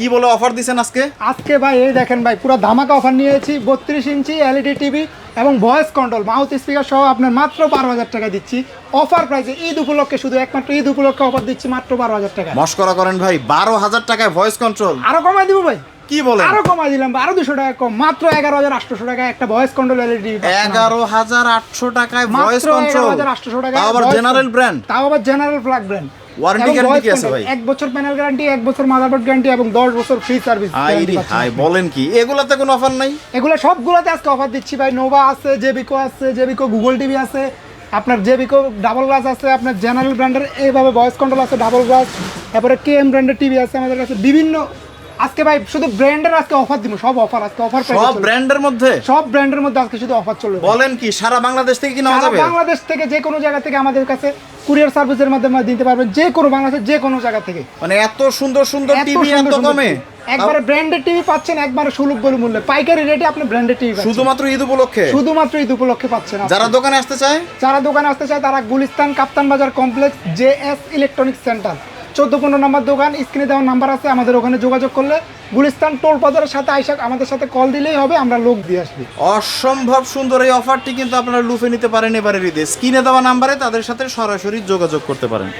কি বলে অফার দিছেন আজকে? আজকে ভাই এই দেখেন ভাই পুরো ধামাকা অফার নিয়েছি। 32 ইঞ্চি এলইডি টিভি এবং ভয়েস কন্ট্রোল মাউথ স্পিকার সহ আপনার মাত্র 12,000 টাকা দিচ্ছি অফার প্রাইসে। ঈদ উপলক্ষে, শুধু একমাত্র ঈদ উপলক্ষে অফার দিচ্ছি মাত্র 12,000 টাকা। মস্করা করেন ভাই, 12,000 টাকায় ভয়েস কন্ট্রোল? আরো কমাই দিব ভাই। কি বলেন? আরো কমাই দিলাম, আরো 200 টাকা কম, মাত্র 11,800 টাকা একটা ভয়েস কন্ট্রোল এলইডি। 11,800 টাকায় ভয়েস কন্ট্রোল, 11,800 টাকা। তাও আবার জেনারেল ব্র্যান্ড, তাও আবার general flag brand. Warranty guarantee কি আছে ভাই? 1 বছর প্যানেল গ্যারান্টি, 1 বছর মাদারবোর্ড গ্যারান্টি এবং 10 বছর ফ্রি সার্ভিস। হাই বলেন কি, এগুলাতে কোনো অফার নাই? এগুলো সবগুলোতে আজকে অফার দিচ্ছি ভাই। নোভা আছে, জেবিকো আছে, জেবিকো গুগল টিভি আছে, আপনার জেবিকো ডাবল গ্লাস আছে, আপনার জেনারেল ব্র্যান্ডের এইভাবে ভয়েস কন্ট্রোল আছে ডাবল গ্লাস, তারপরে কেএম ব্র্যান্ডের টিভি আছে আমাদের কাছে বিভিন্ন। আজকে ভাই শুধু ব্র্যান্ডের আজকে অফার দিব, সব অফার আজকে অফার প্রাইসে সব ব্র্যান্ডের মধ্যে? সব ব্র্যান্ডের মধ্যে আজকে শুধু অফার চলবে। বলেন কি, সারা বাংলাদেশ থেকে কি নেওয়া যাবে? বাংলাদেশ থেকে যে কোনো জায়গা থেকে আমাদের কাছে কুরিয়ার সার্ভিসের মাধ্যমে দিতে পারবেন, যে কোনো বাংলাদেশের যে কোনো জায়গা থেকে। মানে এত সুন্দর সুন্দর টিভি এত কমে? একবারে ব্র্যান্ডেড টিভি পাচ্ছেন, একবারে সুলভ মূল্যে পাইকারি রেটে আপনি ব্র্যান্ডেড টিভি পাচ্ছেন শুধুমাত্র ঈদ উপলক্ষে? শুধুমাত্র ঈদ উপলক্ষে পাচ্ছেন। যারা দোকানে আসতে চায়, তারা গুলিস্তান কাপ্তান বাজার কমপ্লেক্স জেএস ইলেকট্রনিক্স সেন্টার 14-15 নম্বর দোকান, স্ক্রিনে দেওয়া নাম্বার আছে, আমাদের ওখানে যোগাযোগ করলে গুলিস্তান টোল বাজারের সাথে আইসা আমাদের সাথে কল দিলেই হবে, আমরা লোক দিয়ে আসবি। অসম্ভব সুন্দর এই অফারটি কিন্তু আপনারা লুফে নিতে পারেন এবারে ঈদে। স্ক্রিনে দেওয়া নাম্বারে তাদের সাথে সরাসরি যোগাযোগ করতে পারেন।